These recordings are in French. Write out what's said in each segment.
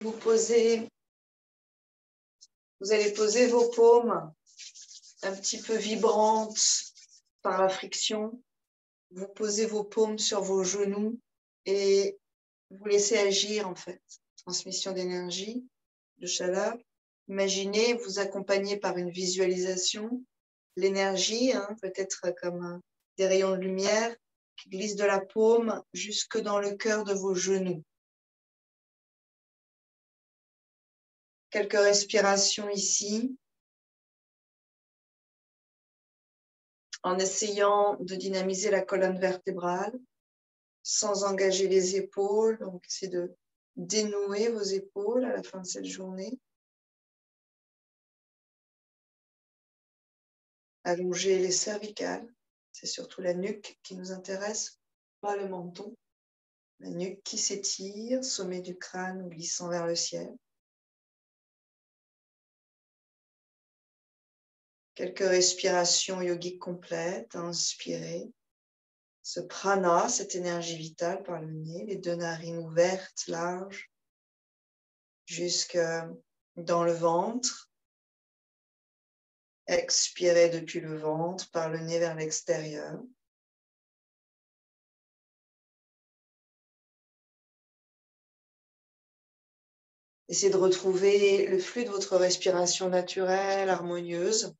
Vous allez poser vos paumes un petit peu vibrantes par la friction. Vous posez vos paumes sur vos genoux et vous laissez agir en fait. Transmission d'énergie, de chaleur. Imaginez, vous accompagnez par une visualisation l'énergie, peut-être comme des rayons de lumière qui glissent de la paume jusque dans le cœur de vos genoux. Quelques respirations ici, en essayant de dynamiser la colonne vertébrale, sans engager les épaules. Donc, c'est de dénouer vos épaules à la fin de cette journée. Allonger les cervicales. C'est surtout la nuque qui nous intéresse, pas le menton. La nuque qui s'étire, sommet du crâne glissant vers le ciel. Quelques respirations yogiques complètes. Inspirez. Ce prana, cette énergie vitale par le nez, les deux narines ouvertes, larges, jusque dans le ventre. Expirez depuis le ventre, par le nez vers l'extérieur. Essayez de retrouver le flux de votre respiration naturelle, harmonieuse.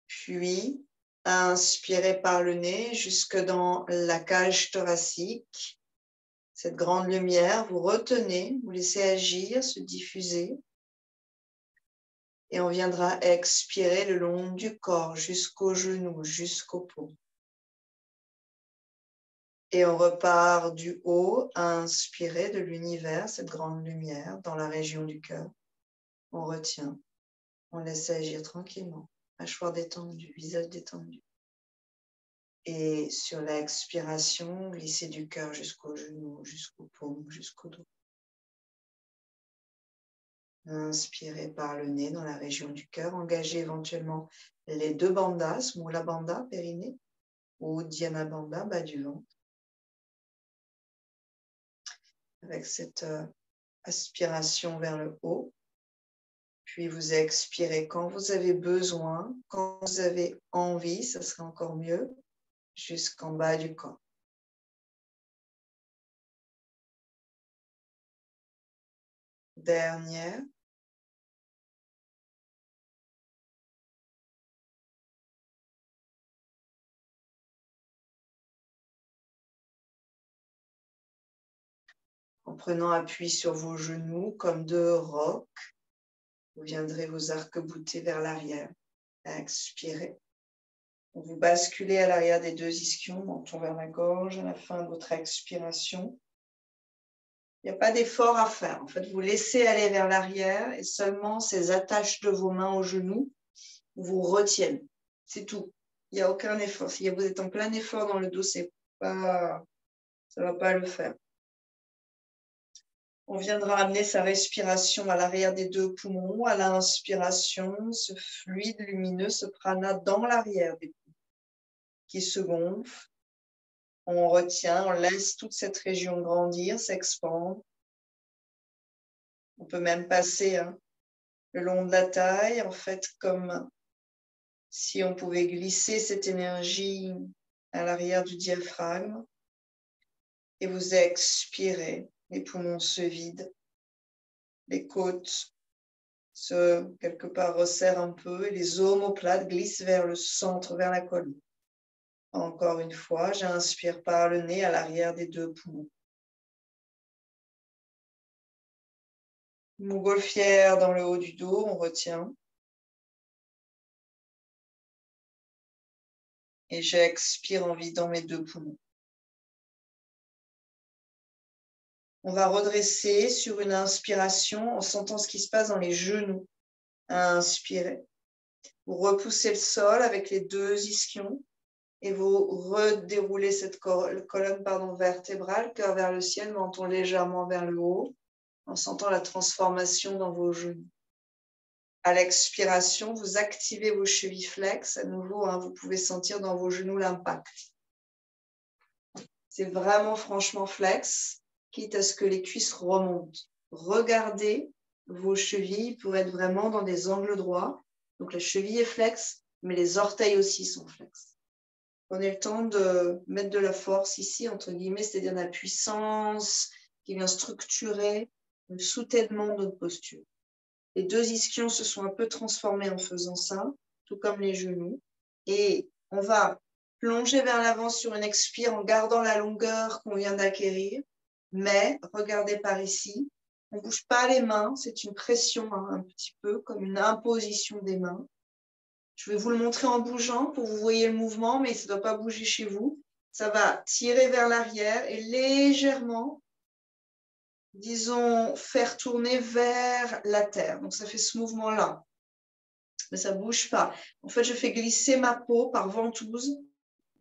Puis, inspirez par le nez jusque dans la cage thoracique. Cette grande lumière, vous retenez, vous laissez agir, se diffuser. Et on viendra expirer le long du corps, jusqu'aux genoux, jusqu'au peau. Et on repart du haut, inspirer de l'univers, cette grande lumière, dans la région du cœur. On retient, on laisse agir tranquillement, mâchoire détendue, visage détendu. Et sur l'expiration, glisser du cœur jusqu'aux genoux, jusqu'aux paumes, jusqu'au dos. Inspirez par le nez dans la région du cœur. Engagez éventuellement les deux bandhas, Mula Bandha, périnée, ou Dhyana Bandha, bas du ventre. Avec cette aspiration vers le haut. Puis vous expirez quand vous avez besoin, quand vous avez envie, ça serait encore mieux, jusqu'en bas du corps. Dernière. En prenant appui sur vos genoux comme deux rocs, vous viendrez vous arc-bouter vers l'arrière. Expirez. Vous basculez à l'arrière des deux ischions, menton vers la gorge à la fin de votre expiration. Il n'y a pas d'effort à faire. En fait, vous laissez aller vers l'arrière et seulement ces attaches de vos mains aux genoux vous retiennent. C'est tout. Il n'y a aucun effort. Si vous êtes en plein effort dans le dos, ça ne va pas le faire. On viendra amener sa respiration à l'arrière des deux poumons. À l'inspiration, ce fluide lumineux, ce prana dans l'arrière des poumons qui se gonfle. On retient, on laisse toute cette région grandir, s'expandre. On peut même passer le long de la taille, en fait, comme si on pouvait glisser cette énergie à l'arrière du diaphragme. Et vous expirez, les poumons se vident, les côtes quelque part resserrent un peu et les omoplates glissent vers le centre, vers la colonne. Encore une fois, j'inspire par le nez à l'arrière des deux poumons. Montgolfière dans le haut du dos, on retient. Et j'expire en vidant mes deux poumons. On va redresser sur une inspiration en sentant ce qui se passe dans les genoux. Inspirez. Vous repoussez le sol avec les deux ischions et vous redéroulez cette colonne vertébrale, cœur vers le ciel, menton légèrement vers le haut, en sentant la transformation dans vos genoux. À l'expiration, vous activez vos chevilles flex. À nouveau, vous pouvez sentir dans vos genoux l'impact. C'est vraiment franchement flex quitte à ce que les cuisses remontent. Regardez vos chevilles pour être vraiment dans des angles droits. Donc la cheville est flexe, mais les orteils aussi sont flexes. Prenez le temps de mettre de la force ici, entre guillemets, c'est-à-dire de la puissance qui vient structurer le soutènement de notre posture. Les deux ischions se sont un peu transformés en faisant ça, tout comme les genoux. Et on va plonger vers l'avant sur une expire en gardant la longueur qu'on vient d'acquérir. Mais, regardez par ici, on ne bouge pas les mains, c'est une pression un petit peu, comme une imposition des mains. Je vais vous le montrer en bougeant pour que vous voyez le mouvement, mais ça ne doit pas bouger chez vous. Ça va tirer vers l'arrière et légèrement, disons, faire tourner vers la terre. Donc, ça fait ce mouvement-là. Mais ça ne bouge pas. En fait, je fais glisser ma peau par ventouse.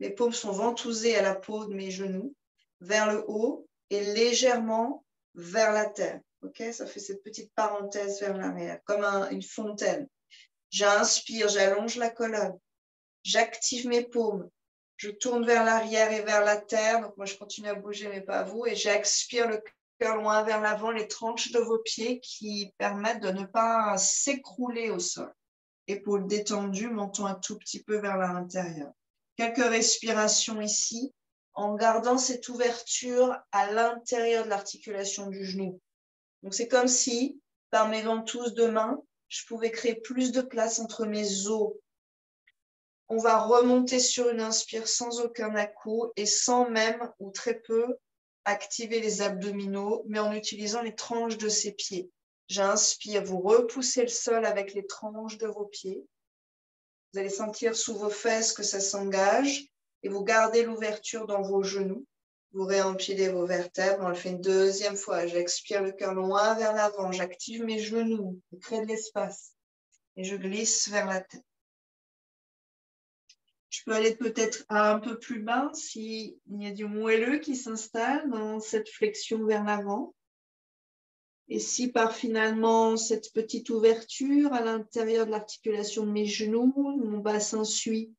Mes paumes sont ventousées à la peau de mes genoux, vers le haut et légèrement vers la terre. Okay, ça fait cette petite parenthèse vers l'arrière, comme une fontaine. J'inspire, j'allonge la colonne. J'active mes paumes. Je tourne vers l'arrière et vers la terre. Donc, moi, je continue à bouger, mais pas vous. Et j'expire le cœur loin vers l'avant, les tranches de vos pieds qui permettent de ne pas s'écrouler au sol. Épaules détendues, menton un tout petit peu vers l'intérieur. Quelques respirations ici, en gardant cette ouverture à l'intérieur de l'articulation du genou. Donc, c'est comme si, par mes ventouses de main, je pouvais créer plus de place entre mes os. On va remonter sur une inspire sans aucun à-coup et sans même, ou très peu, activer les abdominaux, mais en utilisant les tranches de ses pieds. J'inspire, vous repoussez le sol avec les tranches de vos pieds. Vous allez sentir sous vos fesses que ça s'engage et vous gardez l'ouverture dans vos genoux. Vous réempilez vos vertèbres. On le fait une deuxième fois. J'expire le cœur loin vers l'avant. J'active mes genoux. Je crée de l'espace et je glisse vers la tête. Je peux aller peut-être un peu plus bas s'il y a du moelleux qui s'installe dans cette flexion vers l'avant. Et si par finalement cette petite ouverture à l'intérieur de l'articulation de mes genoux, mon bassin suit.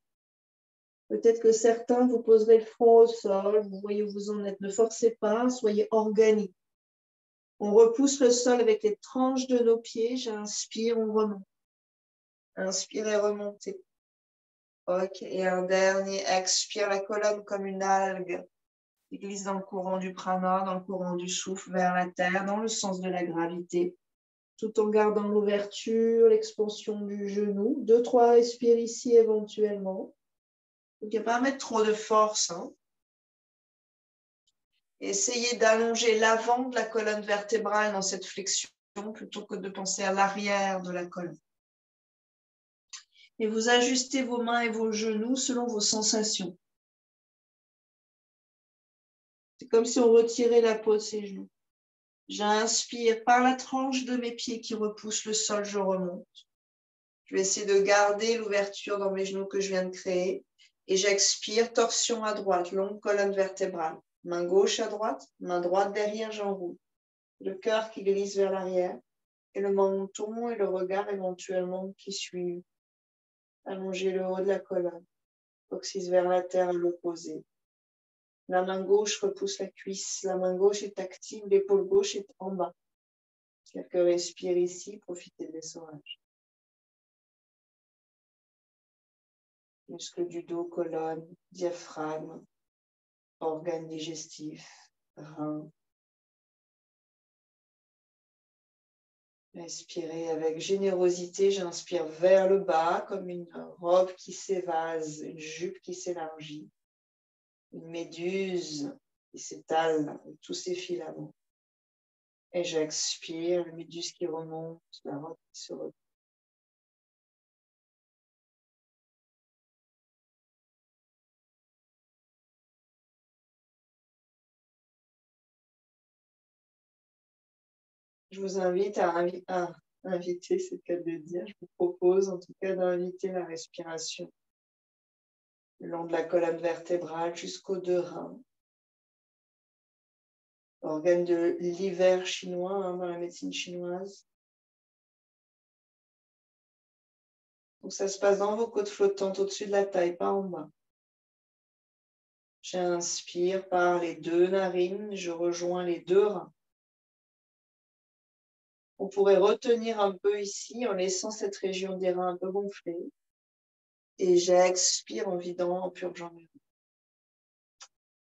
Peut-être que certains vous poserez le front au sol, vous voyez où vous en êtes. Ne forcez pas, soyez organique. On repousse le sol avec les tranches de nos pieds. J'inspire, on remonte. Inspirez, remontez. Ok, et un dernier, expire la colonne comme une algue qui glisse dans le courant du prana, dans le courant du souffle vers la terre, dans le sens de la gravité, tout en gardant l'ouverture, l'expansion du genou. 2-3 respires ici éventuellement. Donc, il n'y a pas à mettre trop de force. Essayez d'allonger l'avant de la colonne vertébrale dans cette flexion plutôt que de penser à l'arrière de la colonne. Et vous ajustez vos mains et vos genoux selon vos sensations. C'est comme si on retirait la peau de ses genoux. J'inspire par la tranche de mes pieds qui repousse le sol, je remonte. Je vais essayer de garder l'ouverture dans mes genoux que je viens de créer. Et j'expire, torsion à droite, longue colonne vertébrale. Main gauche à droite, main droite derrière, j'enroule. Le cœur qui glisse vers l'arrière. Et le menton et le regard éventuellement qui suivent. Allongez le haut de la colonne. Coccyx vers la terre à l'opposé. La main gauche repousse la cuisse. La main gauche est active. L'épaule gauche est en bas. Quelques respires ici. Profitez de l'essorage. Muscles du dos, colonne, diaphragme, organes digestifs, reins. Inspirez avec générosité, j'inspire vers le bas comme une robe qui s'évase, une jupe qui s'élargit, une méduse qui s'étale avec tous ses filaments. Et j'expire, la méduse qui remonte, la robe qui se replie. Je vous invite à inviter, c'est le cas de le dire, je vous propose en tout cas d'inviter la respiration le long de la colonne vertébrale jusqu'aux deux reins. Organe de l'hiver chinois dans la médecine chinoise. Donc ça se passe dans vos côtes flottantes au-dessus de la taille, pas en bas. J'inspire par les 2 narines, je rejoins les 2 reins. On pourrait retenir un peu ici en laissant cette région des reins un peu gonflée. Et j'expire en vidant, en purgeant mes reins.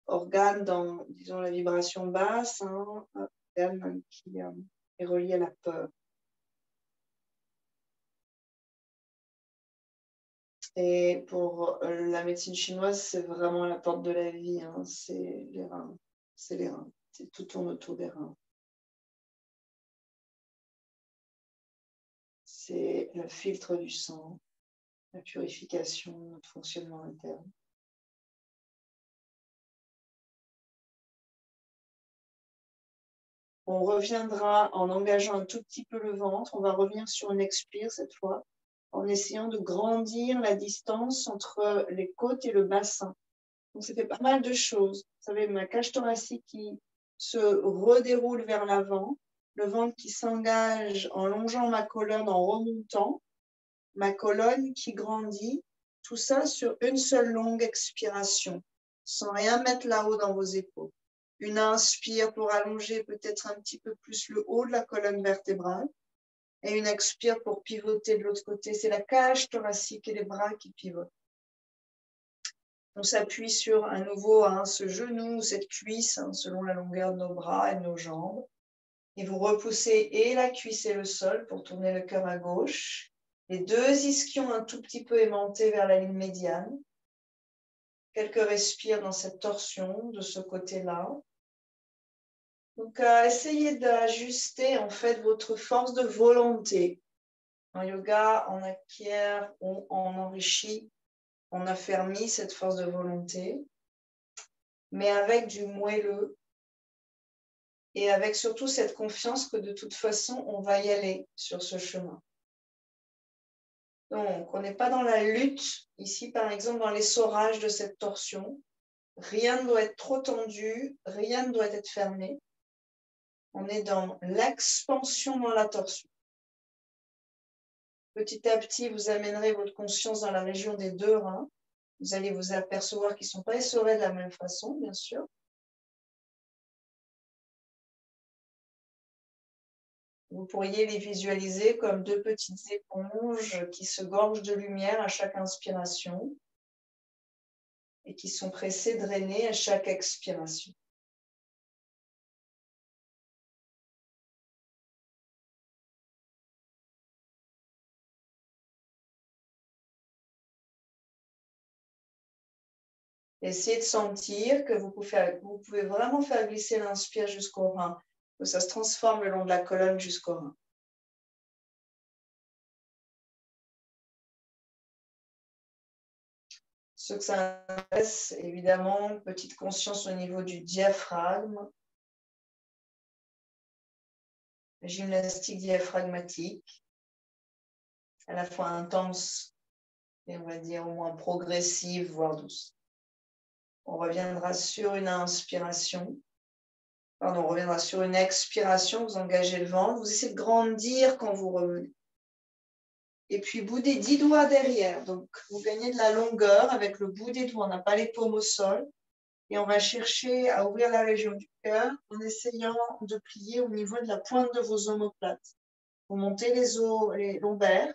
Organe dans, disons, la vibration basse, hein, organe qui est relié à la peur. Et pour la médecine chinoise, c'est vraiment la porte de la vie, hein, c'est les reins. C'est les reins. Tout tourne autour des reins. C'est le filtre du sang, la purification, notre fonctionnement interne. On reviendra en engageant un tout petit peu le ventre. On va revenir sur une expire cette fois, en essayant de grandir la distance entre les côtes et le bassin. Donc, ça fait pas mal de choses. Vous savez, ma cage thoracique qui se redéroule vers l'avant, le ventre qui s'engage en longeant ma colonne, en remontant, ma colonne qui grandit, tout ça sur une seule longue expiration, sans rien mettre là-haut dans vos épaules. Une inspire pour allonger peut-être un petit peu plus le haut de la colonne vertébrale et une expire pour pivoter de l'autre côté. C'est la cage thoracique et les bras qui pivotent. On s'appuie sur à nouveau ce genou, cette cuisse, selon la longueur de nos bras et de nos jambes. Et vous repoussez et la cuisse et le sol pour tourner le cœur à gauche. Les 2 ischions un tout petit peu aimantés vers la ligne médiane. Quelques respires dans cette torsion de ce côté-là. Donc, essayez d'ajuster en fait votre force de volonté. En yoga, on acquiert, on enrichit, on affermit cette force de volonté, mais avec du moelleux et avec surtout cette confiance que de toute façon, on va y aller sur ce chemin. Donc, on n'est pas dans la lutte. Ici, par exemple, dans l'essorage de cette torsion, rien ne doit être trop tendu, rien ne doit être fermé. On est dans l'expansion dans la torsion. Petit à petit, vous amènerez votre conscience dans la région des 2 reins. Vous allez vous apercevoir qu'ils ne sont pas essorés de la même façon, bien sûr. Vous pourriez les visualiser comme 2 petites éponges qui se gorgent de lumière à chaque inspiration et qui sont pressées, drainées à chaque expiration. Essayez de sentir que vous pouvez vraiment faire glisser l'inspire jusqu'au rein, que ça se transforme le long de la colonne jusqu'au rein. Ce que ça intéresse, évidemment, petite conscience au niveau du diaphragme, la gymnastique diaphragmatique, à la fois intense et on va dire au moins progressive, voire douce. On reviendra sur une inspiration. Pardon, on reviendra sur une expiration, vous engagez le ventre, vous essayez de grandir quand vous revenez. Et puis, bout des 10 doigts derrière. Donc, vous gagnez de la longueur avec le bout des doigts. On n'a pas les paumes au sol. Et on va chercher à ouvrir la région du cœur en essayant de plier au niveau de la pointe de vos omoplates. Vous montez les lombaires.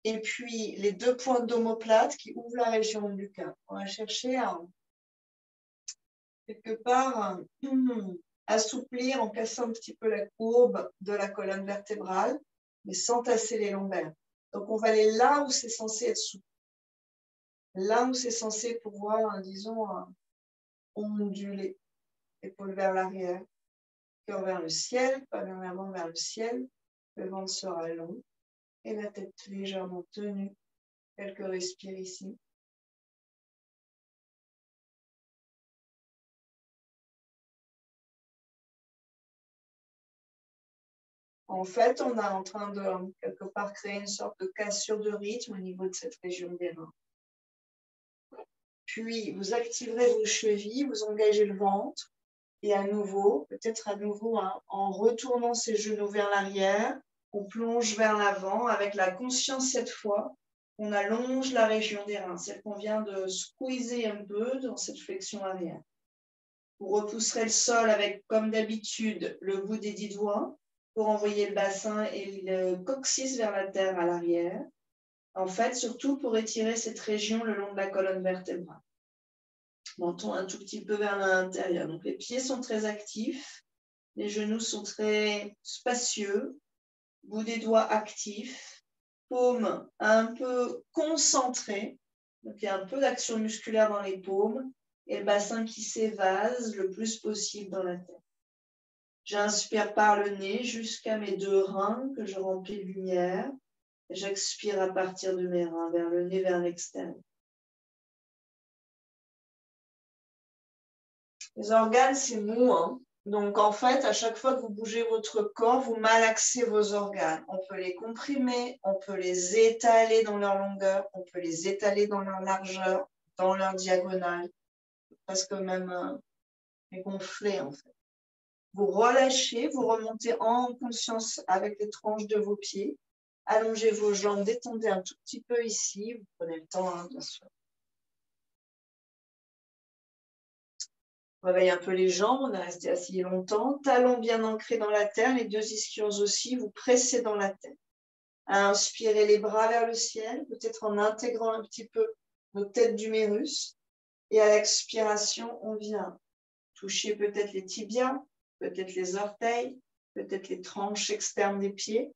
Et puis, les 2 pointes d'omoplate qui ouvrent la région du cœur. On va chercher à, quelque part, assouplir en cassant un petit peu la courbe de la colonne vertébrale, mais sans tasser les lombaires. Donc, on va aller là où c'est censé être souple. Là où c'est censé pouvoir, disons, onduler. Épaules vers l'arrière, cœur vers le ciel, pas vers l'avant, vers le ciel. Le ventre sera long et la tête légèrement tenue. Quelques respires ici. En fait, on est en train de, quelque part, créer une sorte de cassure de rythme au niveau de cette région des reins. Puis, vous activerez vos chevilles, vous engagez le ventre. Et à nouveau, peut-être à nouveau, en retournant ses genoux vers l'arrière, on plonge vers l'avant avec la conscience cette fois On allonge la région des reins, celle qu'on vient de squeezer un peu dans cette flexion arrière. Vous repousserez le sol avec, comme d'habitude, le bout des 10 doigts pour envoyer le bassin et le coccyx vers la terre à l'arrière. En fait, surtout pour étirer cette région le long de la colonne vertébrale. Menton un tout petit peu vers l'intérieur. Donc les pieds sont très actifs, les genoux sont très spacieux, bout des doigts actifs, paumes un peu concentrées. Donc il y a un peu d'action musculaire dans les paumes et le bassin qui s'évase le plus possible dans la tête. J'inspire par le nez jusqu'à mes 2 reins que je remplis de lumière. J'expire à partir de mes reins, vers le nez, vers l'extérieur. Les organes, c'est mou, hein. Donc, en fait, à chaque fois que vous bougez votre corps, vous malaxez vos organes. On peut les comprimer, on peut les étaler dans leur longueur, on peut les étaler dans leur largeur, dans leur diagonale, presque même les gonfler, en fait. Vous relâchez, vous remontez en conscience avec les tranches de vos pieds. Allongez vos jambes, détendez un tout petit peu ici. Vous prenez le temps, hein, bien sûr. Réveillez un peu les jambes, on est resté assis longtemps. Talons bien ancrés dans la terre, les 2 ischions aussi, vous pressez dans la terre. Inspirez les bras vers le ciel, peut-être en intégrant un petit peu nos têtes d'humérus. Et à l'expiration, on vient toucher peut-être les tibias, peut-être les orteils, peut-être les tranches externes des pieds.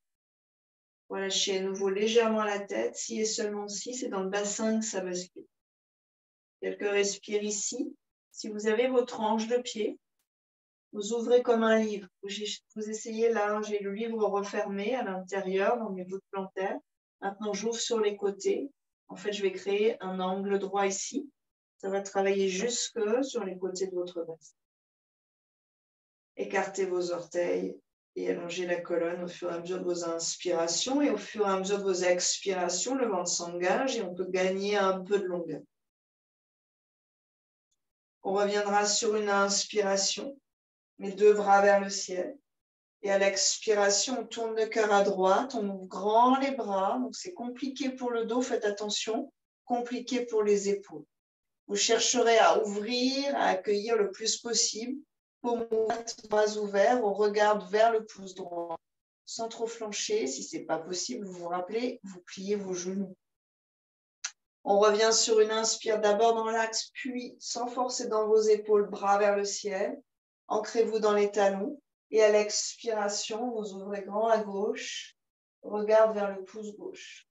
Relâchez à nouveau légèrement la tête. Si et seulement si, c'est dans le bassin que ça bascule. Quelques respires ici. Si vous avez vos tranches de pied, vous ouvrez comme un livre. Vous essayez là, j'ai le livre refermé à l'intérieur dans mes voûtes plantaires. Maintenant, j'ouvre sur les côtés. En fait, je vais créer un angle droit ici. Ça va travailler jusque sur les côtés de votre bassin. Écartez vos orteils et allongez la colonne au fur et à mesure de vos inspirations. Et au fur et à mesure de vos expirations, le ventre s'engage et on peut gagner un peu de longueur. On reviendra sur une inspiration, mes 2 bras vers le ciel. Et à l'expiration, on tourne le cœur à droite, on ouvre grand les bras. Donc c'est compliqué pour le dos, faites attention. Compliqué pour les épaules. Vous chercherez à ouvrir, à accueillir le plus possible. Paumes ouvertes, bras ouverts, on regarde vers le pouce droit. Sans trop flancher, si ce n'est pas possible, vous vous rappelez, vous pliez vos genoux. On revient sur une inspire d'abord dans l'axe, puis sans forcer dans vos épaules, bras vers le ciel. Ancrez-vous dans les talons. Et à l'expiration, vous ouvrez grand à gauche, regard vers le pouce gauche.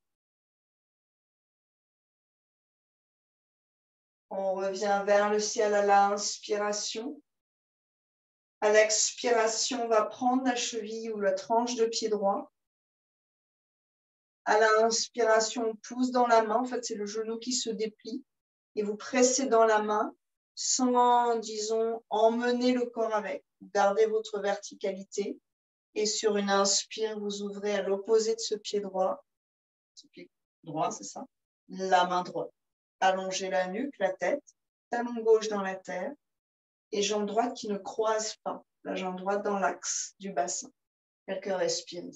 On revient vers le ciel à l'inspiration. À l'expiration, on va prendre la cheville ou la tranche de pied droit. À l'inspiration, on pousse dans la main. En fait, c'est le genou qui se déplie. Et vous pressez dans la main sans, disons, emmener le corps avec. Vous gardez votre verticalité. Et sur une inspire, vous ouvrez à l'opposé de ce pied droit. Ce pied droit, c'est ça. La main droite. Allongez la nuque, la tête. Talon gauche dans la terre. Et jambe droite qui ne croise pas. La jambe droite dans l'axe du bassin. Quelques respires.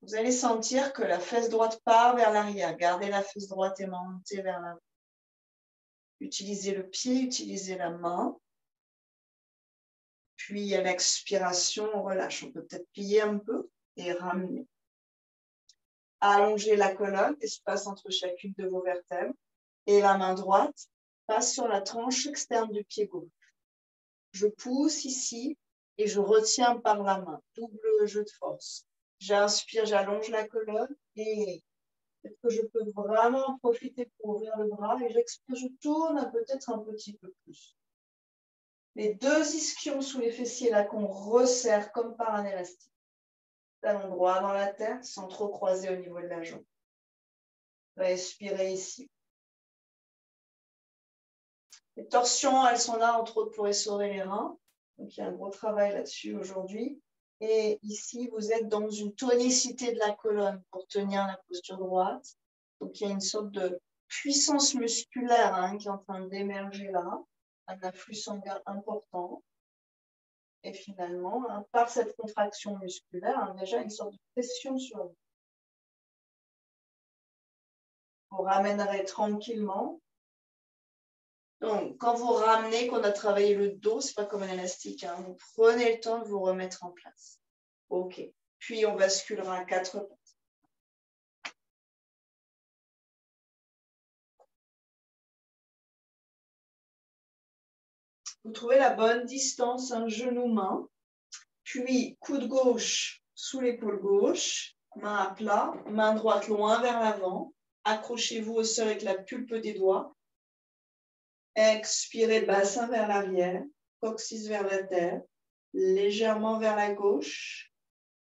Vous allez sentir que la fesse droite part vers l'arrière. Gardez la fesse droite et montez vers l'avant. Utilisez le pied, utilisez la main. Puis à l'expiration, on relâche. On peut peut-être plier un peu et ramener. Allongez la colonne, espace entre chacune de vos vertèbres. Et la main droite passe sur la tranche externe du pied gauche. Je pousse ici et je retiens par la main. Double jeu de force. J'inspire, j'allonge la colonne et est-ce que je peux vraiment en profiter pour ouvrir le bras et j'expire, je tourne peut-être un petit peu plus. Les 2 ischions sous les fessiers là qu'on resserre comme par un élastique. Talon droit dans la terre sans trop croiser au niveau de la jambe. Respirez ici. Les torsions, elles sont là entre autres pour essorer les reins. Donc il y a un gros travail là-dessus aujourd'hui. Et ici, vous êtes dans une tonicité de la colonne pour tenir la posture droite. Donc il y a une sorte de puissance musculaire qui est en train d'émerger là, un afflux sanguin important. Et finalement, par cette contraction musculaire, déjà une sorte de pression sur vous. Vous ramènerez tranquillement. Donc, quand vous ramenez, qu'on a travaillé le dos, ce n'est pas comme un élastique, hein, vous prenez le temps de vous remettre en place. OK. Puis, on basculera à 4 pattes. Vous trouvez la bonne distance, un genou-main. Puis, coude gauche sous l'épaule gauche, main à plat, main droite loin vers l'avant. Accrochez-vous au sol avec la pulpe des doigts. Expirez, bassin vers l'arrière, coccyx vers la terre, légèrement vers la gauche.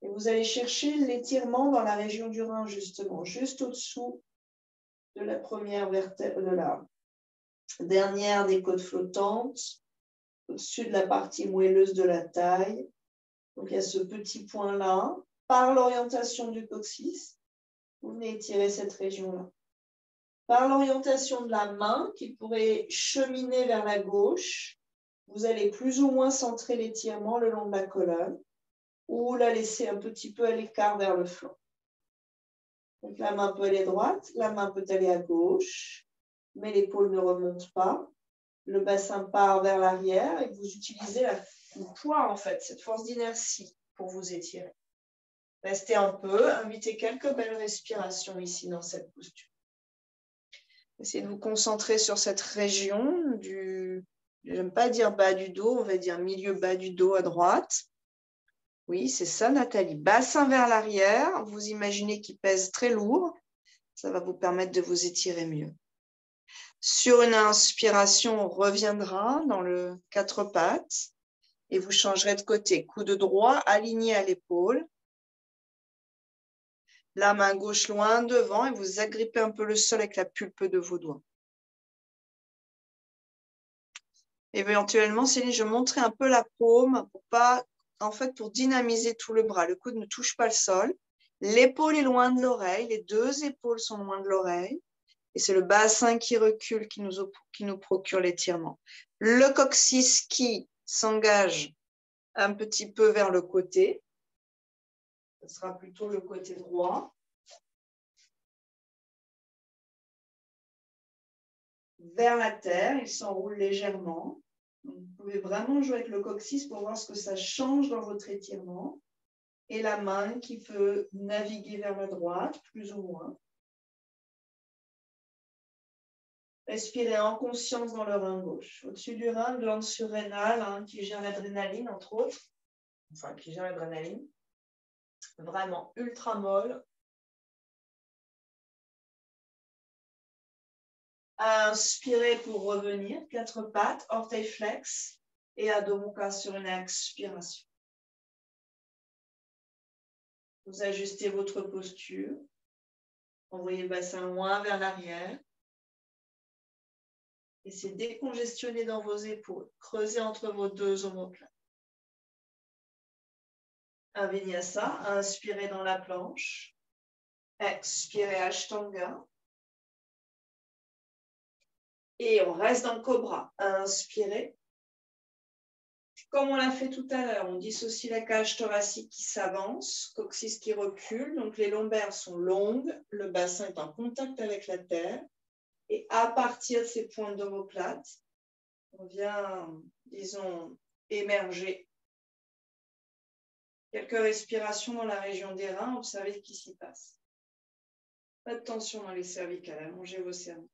Et vous allez chercher l'étirement dans la région du rein, justement, juste au-dessous de la première vertèbre, de la dernière des côtes flottantes, au-dessus de la partie moelleuse de la taille. Donc, il y a ce petit point-là. Par l'orientation du coccyx, vous venez étirer cette région-là. Par l'orientation de la main, qui pourrait cheminer vers la gauche, vous allez plus ou moins centrer l'étirement le long de la colonne ou la laisser un petit peu à l'écart vers le flanc. Donc, la main peut aller droite, la main peut aller à gauche, mais l'épaule ne remonte pas. Le bassin part vers l'arrière et vous utilisez le poids, en fait, cette force d'inertie pour vous étirer. Restez un peu, invitez quelques belles respirations ici dans cette posture. Essayez de vous concentrer sur cette région du, j'aime pas dire bas du dos, on va dire milieu bas du dos à droite. Oui, c'est ça, Nathalie. Bassin vers l'arrière, vous imaginez qu'il pèse très lourd. Ça va vous permettre de vous étirer mieux. Sur une inspiration, on reviendra dans le 4 pattes et vous changerez de côté. Coude droit aligné à l'épaule. La main gauche loin devant et vous agrippez un peu le sol avec la pulpe de vos doigts. Éventuellement, Céline, je montrerai un peu la paume pour dynamiser tout le bras. Le coude ne touche pas le sol. L'épaule est loin de l'oreille. Les deux épaules sont loin de l'oreille. Et c'est le bassin qui recule qui nous procure l'étirement. Le coccyx qui s'engage un petit peu vers le côté. Ce sera plutôt le côté droit. Vers la terre, il s'enroule légèrement. Donc, vous pouvez vraiment jouer avec le coccyx pour voir ce que ça change dans votre étirement. Et la main qui peut naviguer vers la droite, plus ou moins. Respirez en conscience dans le rein gauche. Au-dessus du rein, glande surrénale hein, qui gère l'adrénaline, entre autres. Enfin, qui gère l'adrénaline. Vraiment ultra molle. Inspirez pour revenir. 4 pattes, orteil flex et Adho Mukha sur une expiration. Vous ajustez votre posture. Envoyez le bassin loin vers l'arrière. Et c'est décongestionné dans vos épaules. Creusez entre vos deux omoplates. Un vinyasa, inspirez dans la planche. Expirez Ashtanga. Et on reste dans le cobra. Inspirez. Comme on l'a fait tout à l'heure, on dissocie la cage thoracique qui s'avance, coccyx qui recule. Donc les lombaires sont longues, le bassin est en contact avec la terre. Et à partir de ces points d'omoplate, on vient, disons, émerger. Quelques respirations dans la région des reins, observez ce qui s'y passe. Pas de tension dans les cervicales, allongez vos cervicales.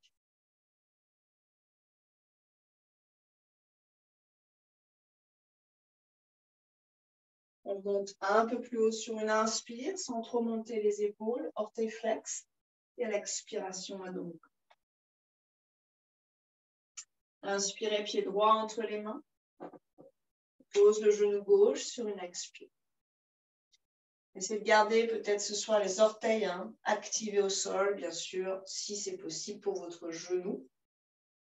On monte un peu plus haut sur une inspire, sans trop monter les épaules, orteil flex, et à l'expiration, Adho Mukha. Inspirez, pied droit entre les mains. Pose le genou gauche sur une expire. Essayez de garder peut-être ce soir les orteils activés au sol, bien sûr, si c'est possible pour votre genou.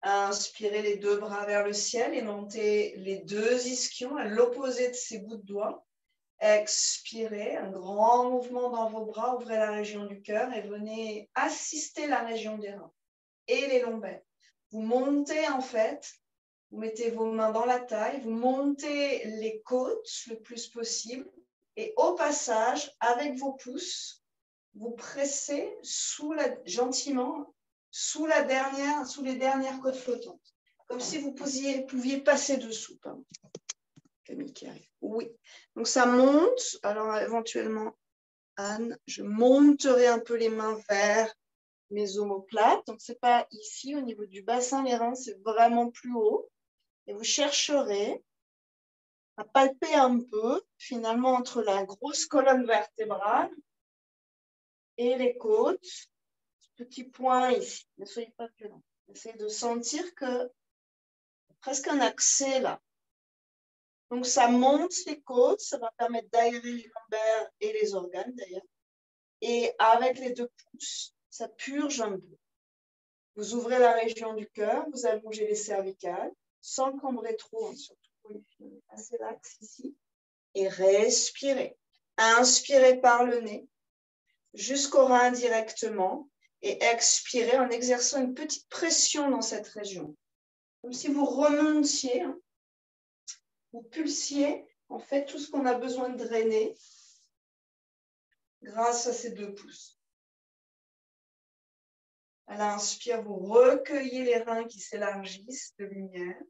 Inspirez les deux bras vers le ciel et montez les deux ischions à l'opposé de ces bouts de doigts. Expirez, un grand mouvement dans vos bras, ouvrez la région du cœur et venez assister la région des reins et les lombaires. Vous montez en fait, vous mettez vos mains dans la taille, vous montez les côtes le plus possible et au passage, avec vos pouces, vous pressez gentiment sous les dernières côtes flottantes. Comme si vous pouviez passer dessous. Pardon. Camille qui arrive. Oui. Donc ça monte. Alors éventuellement, Anne, je monterai un peu les mains vers mes omoplates. Donc c'est pas ici au niveau du bassin les reins, c'est vraiment plus haut. Et vous chercherez à palper un peu finalement entre la grosse colonne vertébrale et les côtes. Petit point ici. Ne soyez pas violent. Essayez de sentir que presque un accès là. Donc, ça monte les côtes, ça va permettre d'aérer les lombaires et les organes d'ailleurs. Et avec les 2 pouces, ça purge un peu. Vous ouvrez la région du cœur, vous allongez les cervicales, sans cambrer trop, hein, surtout pour les filles assez laxes ici. Et respirez. Inspirez par le nez, jusqu'au rein directement. Et expirez en exerçant une petite pression dans cette région. Comme si vous remontiez, hein, vous pulsiez en fait tout ce qu'on a besoin de drainer grâce à ces 2 pouces. À l'inspire, vous recueillez les reins qui s'élargissent de lumière.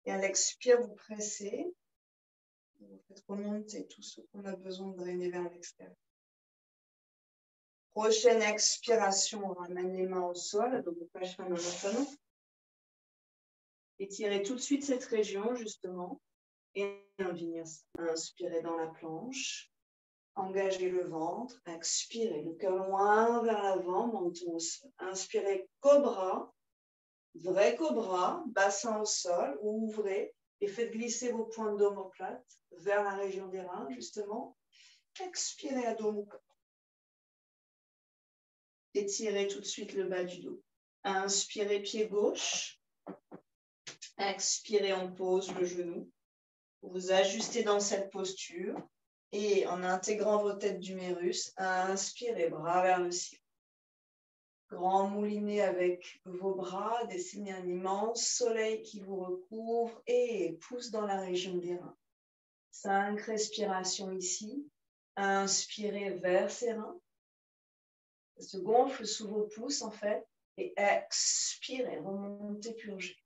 Et à l'expire, vous pressez. Vous faites remonter tout ce qu'on a besoin de drainer vers l'extérieur. Prochaine expiration, on ramène les mains au sol. Donc, étirez tout de suite cette région, justement. Et inspirez dans la planche. Engagez le ventre, expirez, le cœur loin vers l'avant, menton au sol. Inspirez, cobra, vrai cobra, bassin au sol, ouvrez et faites glisser vos pointes d'omoplate vers la région des reins, justement. Expirez, Adho Mukha. Étirez tout de suite le bas du dos. Inspirez, pied gauche. Expirez, on pose le genou. Vous ajustez dans cette posture. Et en intégrant vos têtes d'humérus, inspirez, bras vers le ciel. Grand moulinet avec vos bras, dessinez un immense soleil qui vous recouvre et pousse dans la région des reins. 5 respirations ici. Inspirez vers ces reins. Ça se gonfle sous vos pouces en fait. Et expirez, remontez, purgez.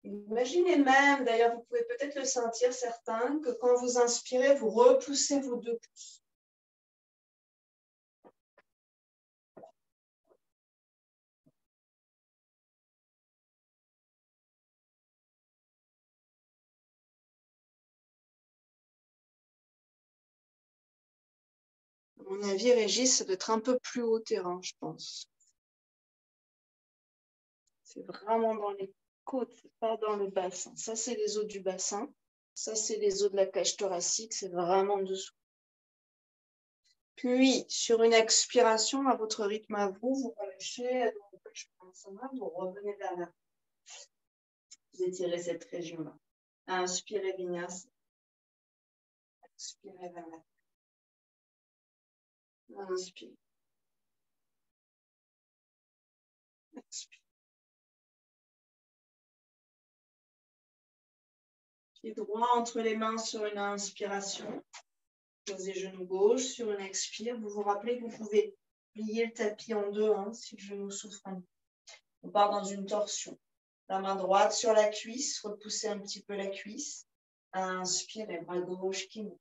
Imaginez même, d'ailleurs, vous pouvez peut-être le sentir certains, que quand vous inspirez, vous repoussez vos 2 pouces. À mon avis, Régis, ça doit être un peu plus haut terrain, je pense. C'est vraiment dans les côtes, pas dans le bassin. Ça, c'est les os du bassin. Ça, c'est les os de la cage thoracique. C'est vraiment dessous. Puis, sur une expiration, à votre rythme à vous, vous relâchez, vous revenez vers la. Vous étirez cette région-là. Inspirez, Vinyasa. Expirez vers la. Inspire. Expire. Pied droit entre les mains sur une inspiration. Posez genou gauche sur une expire. Vous vous rappelez que vous pouvez plier le tapis en 2 hein, si le genou souffre un peu. On part dans une torsion. La main droite sur la cuisse, repoussez un petit peu la cuisse. Inspirez, bras gauche qui monte.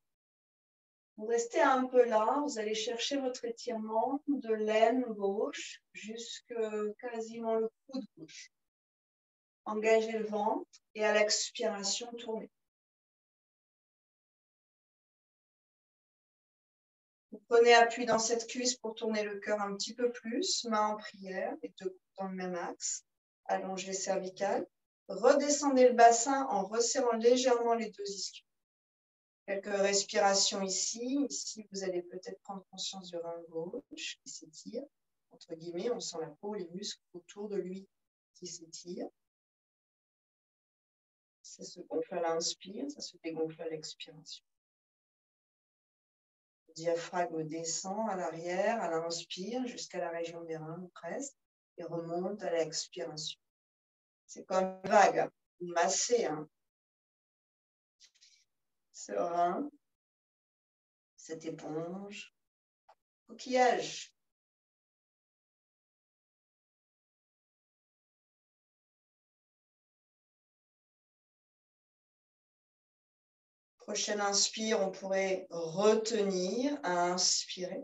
Vous restez un peu là, vous allez chercher votre étirement de l'aine gauche jusque quasiment le coude gauche. Engagez le ventre et à l'expiration, tournez. Vous prenez appui dans cette cuisse pour tourner le cœur un petit peu plus, main en prière, les 2 coudes dans le même axe. Allongez les cervicales. Redescendez le bassin en resserrant légèrement les 2 ischios. Quelques respirations ici. Ici, vous allez peut-être prendre conscience du rein gauche qui s'étire. Entre guillemets, on sent la peau, les muscles autour de lui qui s'étirent. Ça se gonfle à l'inspire, ça se dégonfle à l'expiration. Le diaphragme descend à l'arrière, à l'inspire, jusqu'à la région des reins, presque, et remonte à l'expiration. C'est comme une vague, une massée. Hein. Ce rein, cette éponge, Coquillage. Prochaine inspire, on pourrait retenir à inspirer.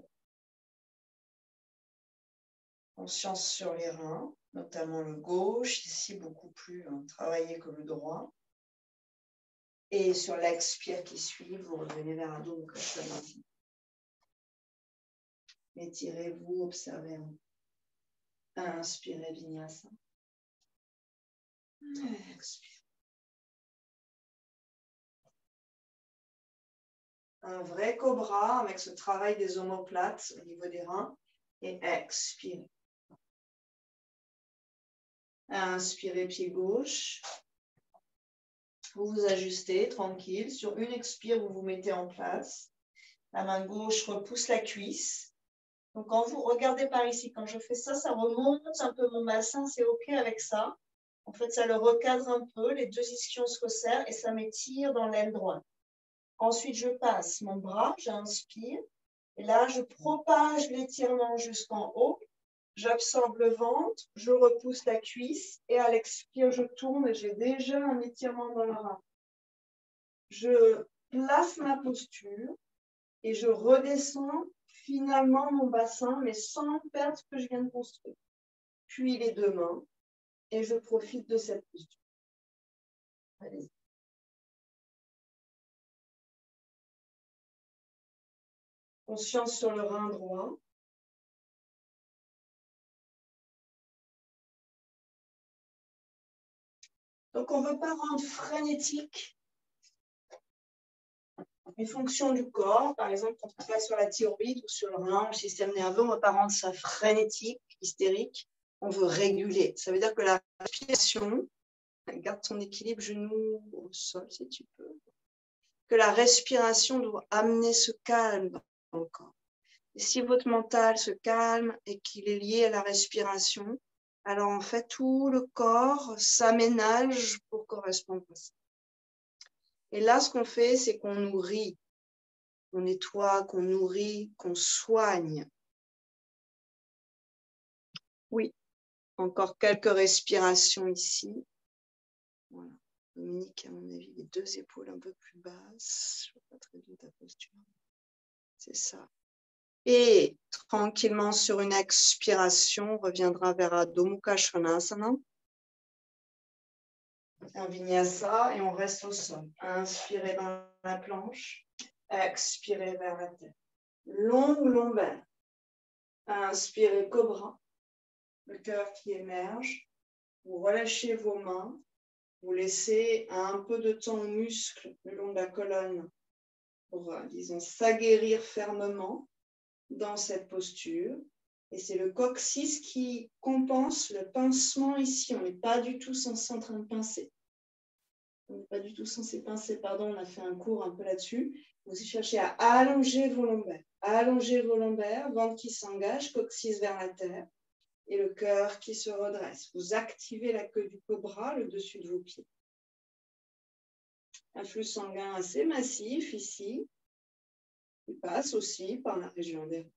Conscience sur les reins, notamment le gauche, ici beaucoup plus travaillé que le droit. Et sur l'expire qui suit, vous revenez vers Adho Mukha Svanasana. Étirez-vous, observez. Inspirez Vinyasa. Expire. Un vrai cobra avec ce travail des omoplates au niveau des reins. Et expirez. Inspirez pied gauche. Vous vous ajustez tranquille. Sur une expire, vous vous mettez en place. La main gauche repousse la cuisse. Donc, quand vous regardez par ici, quand je fais ça, ça remonte un peu mon bassin. C'est OK avec ça. En fait, ça le recadre un peu. Les deux ischions se resserrent et ça m'étire dans l'aile droite. Ensuite, je passe mon bras, j'inspire. Et là, je propage l'étirement jusqu'en haut. J'absorbe le ventre, je repousse la cuisse. Et à l'expire, je tourne et j'ai déjà un étirement dans le rein. Je place ma posture et je redescends finalement mon bassin, mais sans perdre ce que je viens de construire. Puis les deux mains et je profite de cette posture. Allez-y. Conscience sur le rein droit. Donc, on ne veut pas rendre frénétique les fonctions du corps. Par exemple, quand on passe sur la thyroïde ou sur le rein, le système nerveux, on ne veut pas rendre ça frénétique, hystérique. On veut réguler. Ça veut dire que la respiration, garde ton équilibre, genou au sol si tu peux, que la respiration doit amener ce calme dans le corps. Et si votre mental se calme et qu'il est lié à la respiration, alors en fait, tout le corps s'aménage pour correspondre à ça. Et là, ce qu'on fait, c'est qu'on nourrit, qu'on nettoie, qu'on nourrit, qu'on soigne. Oui, encore quelques respirations ici. Voilà. Dominique, à mon avis, les deux épaules un peu plus basses. Je ne vois pas très bien ta posture. C'est ça. Et tranquillement, sur une expiration, on reviendra vers Adho Mukha Svanasana. Un vinyasa et on reste au sol. Inspirez dans la planche. Expirez vers la terre. Longue lombaire. Inspirez cobra. Le cœur qui émerge. Vous relâchez vos mains. Vous laissez un peu de temps aux muscles le long de la colonne pour, disons, s'aguerrir fermement dans cette posture. Et c'est le coccyx qui compense le pincement ici. On n'est pas du tout censé en train de pincer. On n'est pas du tout censé pincer, pardon, on a fait un cours un peu là-dessus. Vous cherchez à allonger vos lombaires, ventre qui s'engage, coccyx vers la terre et le cœur qui se redresse. Vous activez la queue du cobra, le dessus de vos pieds. Un flux sanguin assez massif ici, qui passe aussi par la région des reins.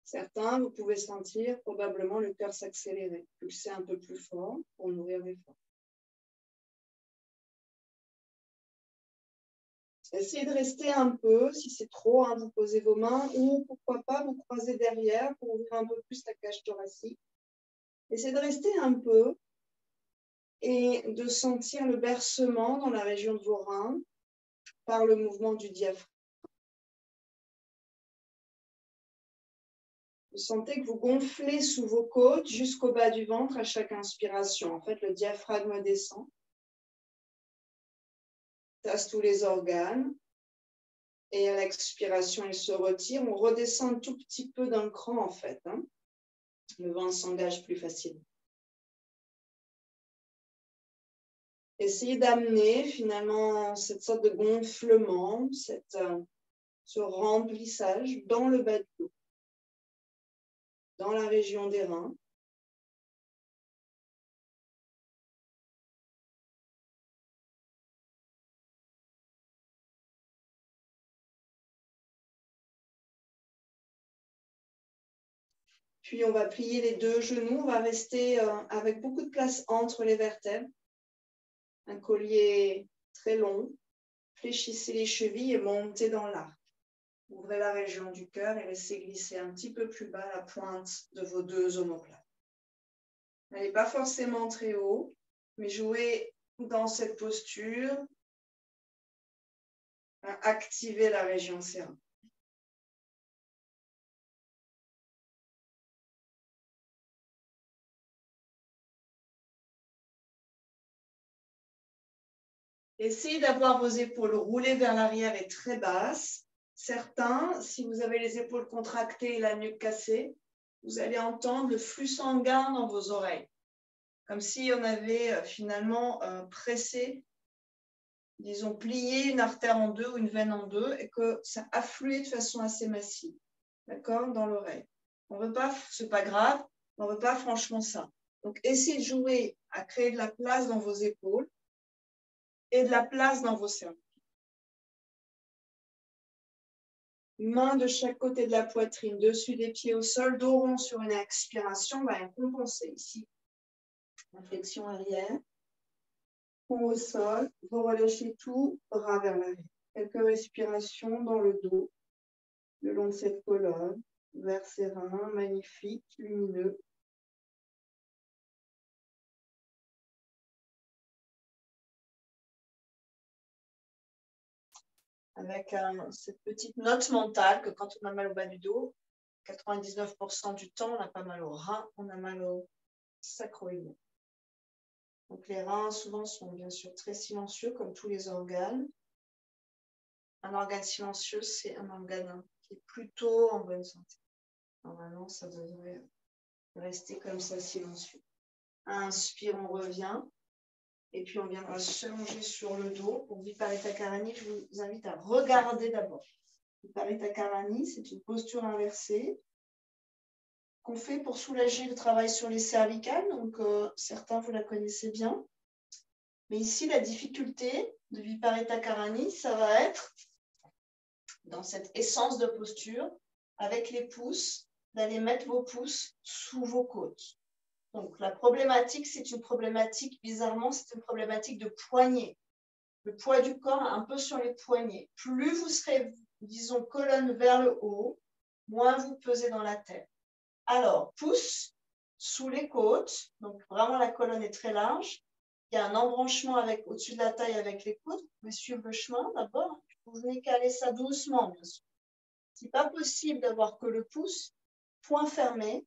Certains, vous pouvez sentir probablement le cœur s'accélérer, pulser un peu plus fort pour nourrir l'effort. Essayez de rester un peu, si c'est trop, vous posez vos mains ou pourquoi pas vous croisez derrière pour ouvrir un peu plus la cage thoracique. Essayez de rester un peu et de sentir le bercement dans la région de vos reins par le mouvement du diaphragme. Vous sentez que vous gonflez sous vos côtes jusqu'au bas du ventre à chaque inspiration. En fait, le diaphragme descend, tasse tous les organes. Et à l'expiration, il se retire. On redescend un tout petit peu d'un cran, en fait. Le ventre s'engage plus facilement. Essayez d'amener finalement cette sorte de gonflement, ce remplissage dans le bas du dos, dans la région des reins. Puis, on va plier les deux genoux. On va rester avec beaucoup de place entre les vertèbres. Un collier très long. Fléchissez les chevilles et montez dans l'arc. Ouvrez la région du cœur et laissez glisser un petit peu plus bas la pointe de vos deux omoplates. N'allez pas forcément très haut, mais jouez dans cette posture. Activez la région cérébrale. Essayez d'avoir vos épaules roulées vers l'arrière et très basses. Certains, si vous avez les épaules contractées et la nuque cassée, vous allez entendre le flux sanguin dans vos oreilles. Comme si on avait finalement pressé, disons, plié une artère en deux ou une veine en deux et que ça affluait de façon assez massive, d'accord, dans l'oreille. On ne veut pas, c'est pas grave, on ne veut pas franchement ça. Donc, essayez de jouer à créer de la place dans vos épaules et de la place dans vos cervicales. Main de chaque côté de la poitrine, dessus des pieds au sol, dos rond sur une expiration, on va compenser ici. Inflexion arrière. Au sol, vous relâchez tout, bras vers l'arrière. Quelques respirations dans le dos, le long de cette colonne, vers ses reins, magnifique, lumineux. Avec cette petite note mentale que quand on a mal au bas du dos, 99% du temps, on n'a pas mal au rein, on a mal au sacro-iliaque. Donc les reins, souvent, sont bien sûr très silencieux, comme tous les organes. Un organe silencieux, c'est un organe qui est plutôt en bonne santé. Normalement, ça devrait rester comme ça, silencieux. Inspire, on revient. Et puis, on viendra s'allonger sur le dos. Pour Viparita Karani, je vous invite à regarder d'abord. Viparita Karani, c'est une posture inversée qu'on fait pour soulager le travail sur les cervicales. Donc, certains, vous la connaissez bien. Mais ici, la difficulté de Viparita Karani, ça va être, dans cette essence de posture, avec les pouces, d'aller mettre vos pouces sous vos côtes. Donc, la problématique, c'est une problématique, bizarrement, c'est une problématique de poignet. Le poids du corps un peu sur les poignets. Plus vous serez, disons, colonne vers le haut, moins vous pesez dans la tête. Alors, pouce sous les côtes. Donc, vraiment, la colonne est très large. Il y a un embranchement au-dessus de la taille avec les coudes. Vous pouvez suivre le chemin d'abord. Vous venez caler ça doucement, bien sûr. Ce n'est pas possible d'avoir que le pouce, poing fermé.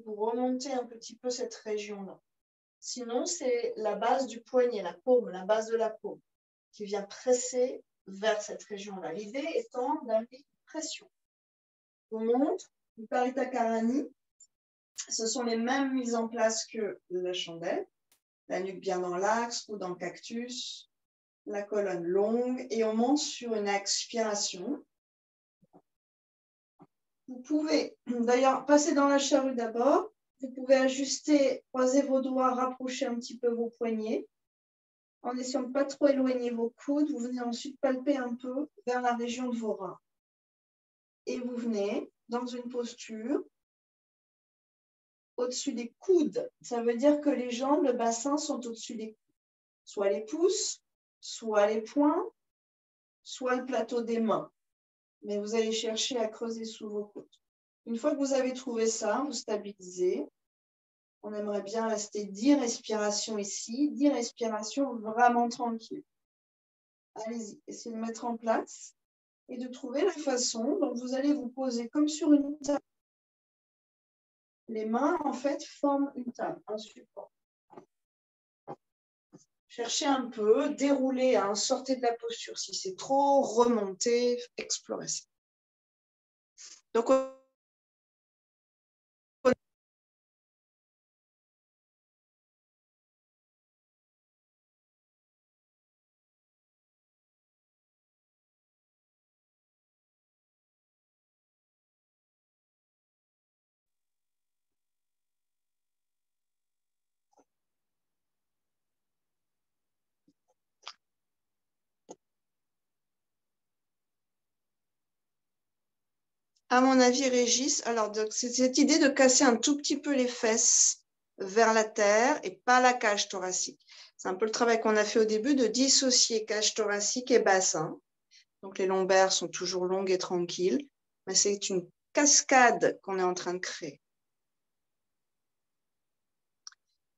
Vous remontez un petit peu cette région-là. Sinon, c'est la base du poignet, la paume, la base de la paume, qui vient presser vers cette région-là. L'idée étant d'aller pression. On monte, Viparita Karani, ce sont les mêmes mises en place que la chandelle. La nuque bien dans l'axe ou dans le cactus, la colonne longue, et on monte sur une expiration. Vous pouvez d'ailleurs passer dans la charrue d'abord. Vous pouvez ajuster, croiser vos doigts, rapprocher un petit peu vos poignets. En essayant de ne pas trop éloigner vos coudes, vous venez ensuite palper un peu vers la région de vos reins. Et vous venez dans une posture au-dessus des coudes. Ça veut dire que les jambes, le bassin sont au-dessus des coudes. Soit les pouces, soit les poings, soit le plateau des mains. Mais vous allez chercher à creuser sous vos coudes. Une fois que vous avez trouvé ça, vous stabilisez. On aimerait bien rester 10 respirations ici, 10 respirations vraiment tranquilles. Allez-y, essayez de mettre en place et de trouver la façon dont vous allez vous poser comme sur une table. Les mains, en fait, forment une table, un support. Cherchez un peu, déroulez, sortez de la posture. Si c'est trop, remontez, explorez ça. Donc, À mon avis, Régis, alors c'est cette idée de casser un tout petit peu les fesses vers la terre et pas la cage thoracique. C'est un peu le travail qu'on a fait au début de dissocier cage thoracique et bassin. Donc les lombaires sont toujours longues et tranquilles, mais c'est une cascade qu'on est en train de créer.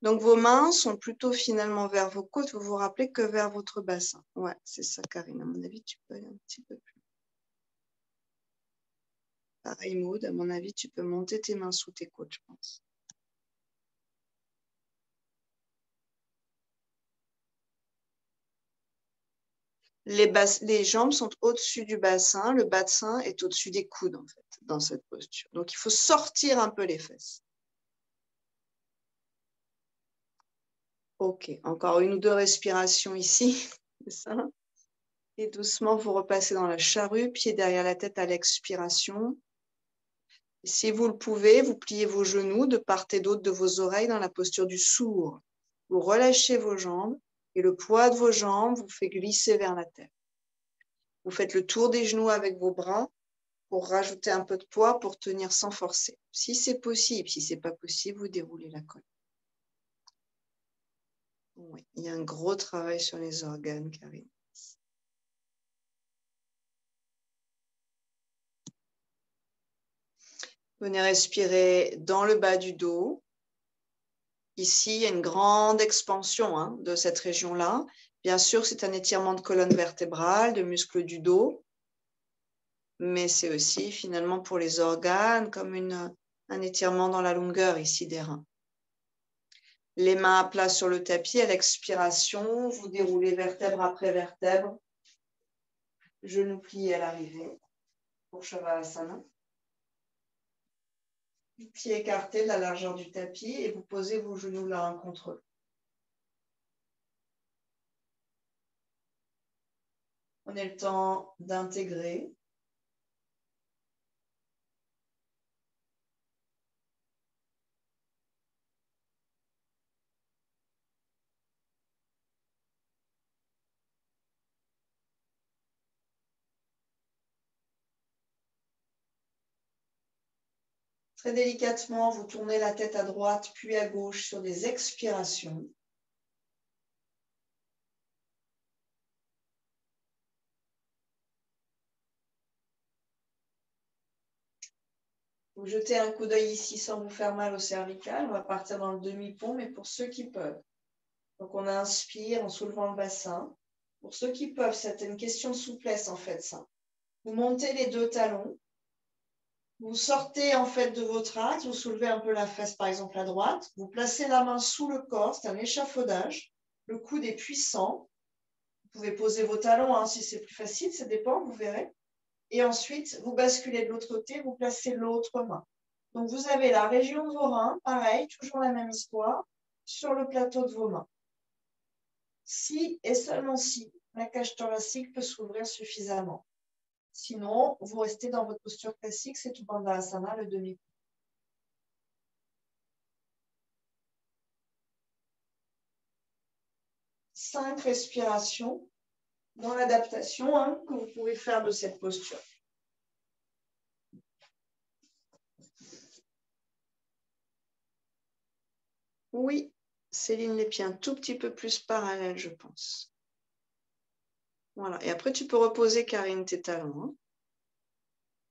Donc vos mains sont plutôt finalement vers vos côtes, vous vous rappelez, que vers votre bassin. Ouais, c'est ça, Karine. À mon avis, tu peux aller un petit peu plus. Pareil, Maud, à mon avis, tu peux monter tes mains sous tes côtes, je pense. Les jambes sont au-dessus du bassin, le bassin est au-dessus des coudes, en fait, dans cette posture. Donc, il faut sortir un peu les fesses. Ok, encore une ou deux respirations ici, c'est ça. Et doucement, vous repassez dans la charrue, pied derrière la tête à l'expiration. Si vous le pouvez, vous pliez vos genoux de part et d'autre de vos oreilles dans la posture du sourd. Vous relâchez vos jambes et le poids de vos jambes vous fait glisser vers la terre. Vous faites le tour des genoux avec vos bras pour rajouter un peu de poids pour tenir sans forcer. Si c'est possible, si ce n'est pas possible, vous déroulez la colonne. Oui, il y a un gros travail sur les organes, Karine. Venez respirer dans le bas du dos. Ici, il y a une grande expansion de cette région-là. Bien sûr, c'est un étirement de colonne vertébrale, de muscles du dos, mais c'est aussi finalement pour les organes comme un étirement dans la longueur ici des reins. Les mains à plat sur le tapis, à l'expiration, vous déroulez vertèbre après vertèbre, genoux pliés à l'arrivée pour Shavasana. Pieds écartés de la largeur du tapis et vous posez vos genoux l'un contre l'autre. Prenez le temps d'intégrer. Très délicatement, vous tournez la tête à droite puis à gauche sur des expirations. Vous jetez un coup d'œil ici sans vous faire mal au cervical. On va partir dans le demi-pont, mais pour ceux qui peuvent. Donc, on inspire en soulevant le bassin. Pour ceux qui peuvent, c'est une question de souplesse, en fait, ça. Vous montez les deux talons. Vous sortez, en fait, de votre axe. Vous soulevez un peu la fesse, par exemple, à droite. Vous placez la main sous le corps. C'est un échafaudage. Le coude est puissant. Vous pouvez poser vos talons, si c'est plus facile. Ça dépend, vous verrez. Et ensuite, vous basculez de l'autre côté. Vous placez l'autre main. Donc, vous avez la région de vos reins, pareil, toujours la même histoire, sur le plateau de vos mains. Si et seulement si la cage thoracique peut s'ouvrir suffisamment. Sinon, vous restez dans votre posture classique, c'est tout Bandhasana, le demi. 5 respirations dans l'adaptation que vous pouvez faire de cette posture. Oui, Céline, les pieds un tout petit peu plus parallèles, je pense. Voilà. Et après, tu peux reposer, Karine, tes talons.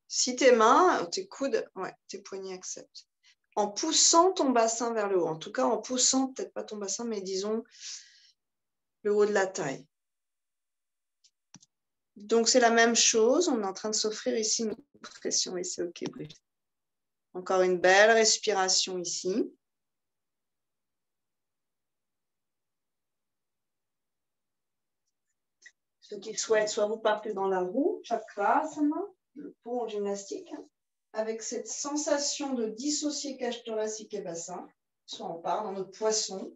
Si tes mains, tes coudes, ouais, tes poignets acceptent. En poussant ton bassin vers le haut. En tout cas, en poussant, peut-être pas ton bassin, mais disons le haut de la taille. Donc, c'est la même chose. On est en train de s'offrir ici une pression et c'est OK, Brigitte. Encore une belle respiration ici. Ceux qui souhaitent, soit vous partez dans la roue, chakrasana, le pot en gymnastique, avec cette sensation de dissocier cage thoracique et bassin. Soit on part dans notre poisson,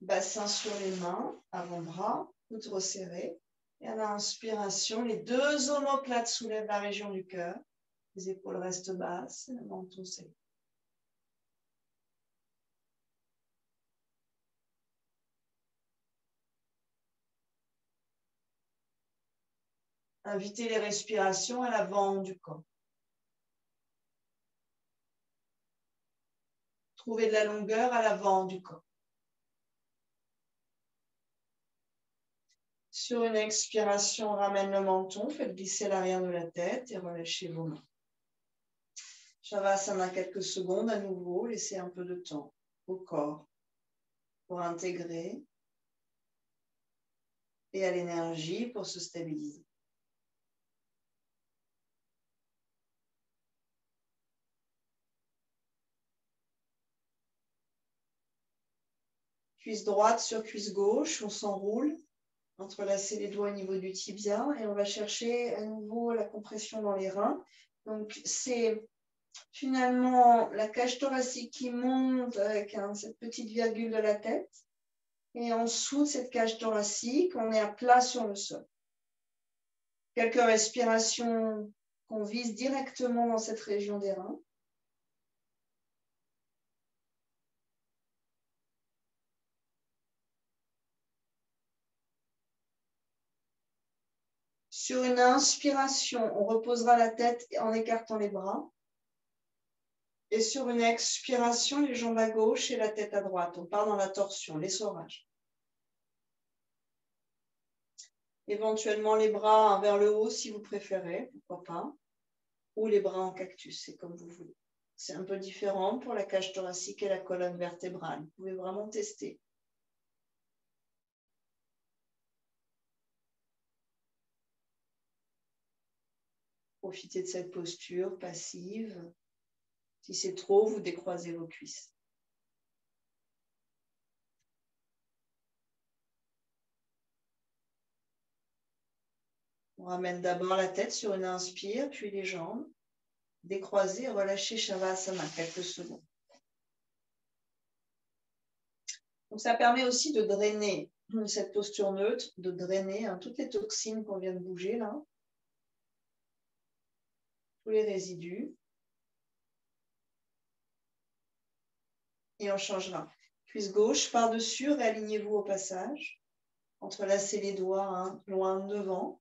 bassin sur les mains, avant-bras, coudes resserrés. Et à l'inspiration, les deux omoplates soulèvent la région du cœur. Les épaules restent basses, le menton s'élève. Invitez les respirations à l'avant du corps. Trouvez de la longueur à l'avant du corps. Sur une expiration, ramène le menton, faites glisser l'arrière de la tête et relâchez vos mains. Shavasana quelques secondes à nouveau, laissez un peu de temps au corps pour intégrer et à l'énergie pour se stabiliser. Cuisse droite sur cuisse gauche, on s'enroule, entrelacer les doigts au niveau du tibia et on va chercher à nouveau la compression dans les reins. Donc c'est finalement la cage thoracique qui monte avec cette petite virgule de la tête. Et en dessous de cette cage thoracique, on est à plat sur le sol. Quelques respirations qu'on vise directement dans cette région des reins. Sur une inspiration, on reposera la tête en écartant les bras. Et sur une expiration, les jambes à gauche et la tête à droite. On part dans la torsion, l'essorage. Éventuellement les bras vers le haut si vous préférez, pourquoi pas. Ou les bras en cactus, c'est comme vous voulez. C'est un peu différent pour la cage thoracique et la colonne vertébrale. Vous pouvez vraiment tester. Profitez de cette posture passive. Si c'est trop, vous décroisez vos cuisses. On ramène d'abord la tête sur une inspire, puis les jambes. Décroisez et relâchez Shavasana quelques secondes. Donc ça permet aussi de drainer cette posture neutre, de drainer toutes les toxines qu'on vient de bouger là. Tous les résidus. Et on changera. Cuisse gauche par-dessus, réalignez-vous au passage. Entrelacez les doigts loin devant.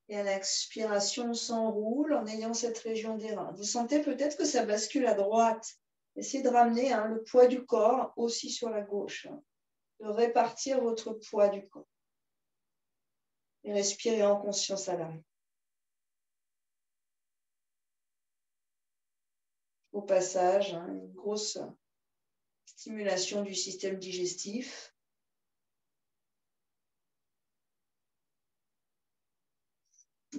Et à l'expiration, on s'enroule en ayant cette région des reins. Vous sentez peut-être que ça bascule à droite. Essayez de ramener le poids du corps aussi sur la gauche. De répartir votre poids du corps. Et respirez en conscience à l'arrêt. Au passage, une grosse stimulation du système digestif.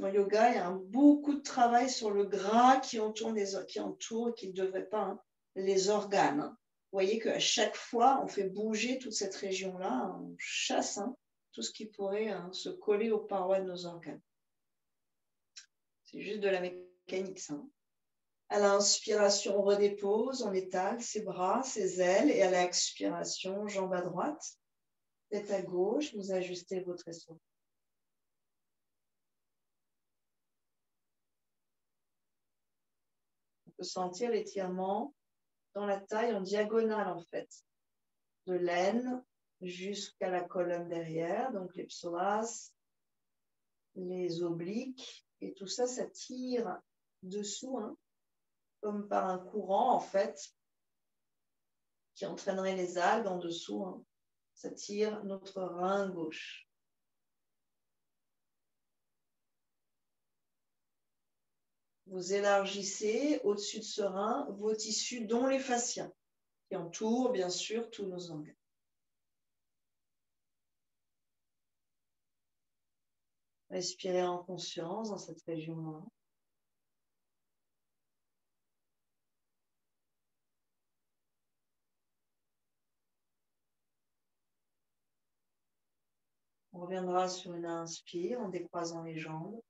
En yoga, il y a beaucoup de travail sur le gras qui entoure et qui ne devrait pas les organes. Vous voyez qu'à chaque fois, on fait bouger toute cette région-là, on chasse tout ce qui pourrait se coller aux parois de nos organes. C'est juste de la mécanique, ça. À l'inspiration, on redépose, on étale ses bras, ses ailes, et à l'expiration, jambes à droite, tête à gauche, vous ajustez votre estomac. On peut sentir l'étirement dans la taille en diagonale en fait, de l'aine jusqu'à la colonne derrière, donc les psoas, les obliques, et tout ça, ça tire dessous, comme par un courant en fait, qui entraînerait les algues en dessous. Ça tire notre rein gauche. Vous élargissez au-dessus de ce rein vos tissus, dont les fascias, qui entourent bien sûr tous nos organes. Respirez en conscience dans cette région-là. On reviendra sur une inspire en décroisant les jambes.